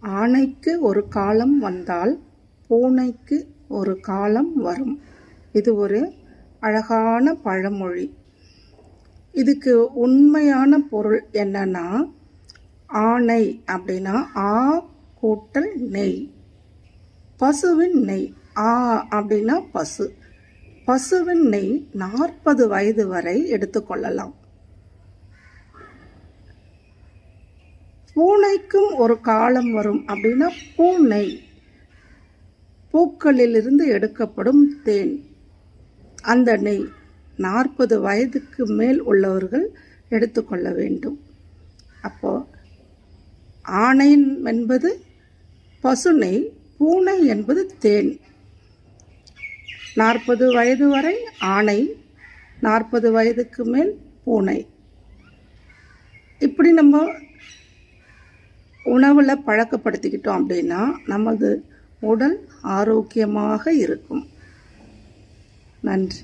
ஆனைக்கு ஒரு காலம் வந்தால் பூனைக்கு ஒரு காலம் வரும். இது ஒரு அழகான பழமொழி. இதுக்கு உண்மையான பொருள் என்னன்னா, ஆனை அப்படின்னா ஆ கூட்டல் நெய், பசுவின் நெய். ஆ அப்படின்னா பசு. பசுவின் நெய் 40 வயது வரை எடுத்துக்கொள்ளலாம். பூனைக்கும் ஒரு காலம் வரும் அப்படின்னா பூனை, பூக்களிலிருந்து எடுக்கப்படும் தேன், அந்த நெய் 40 வயதுக்கு மேல் உள்ளவர்கள் எடுத்துக்கொள்ள வேண்டும். அப்போ ஆனை என்பது பசு நெய், பூனை என்பது தேன். 40 வயது வரை ஆனை, 40 வயதுக்கு மேல் பூனை. இப்படி நம்ம உணவில் பழக்கப்படுத்திக்கிட்டோம் அப்படின்னா நமது உடல் ஆரோக்கியமாக இருக்கும். நன்றி.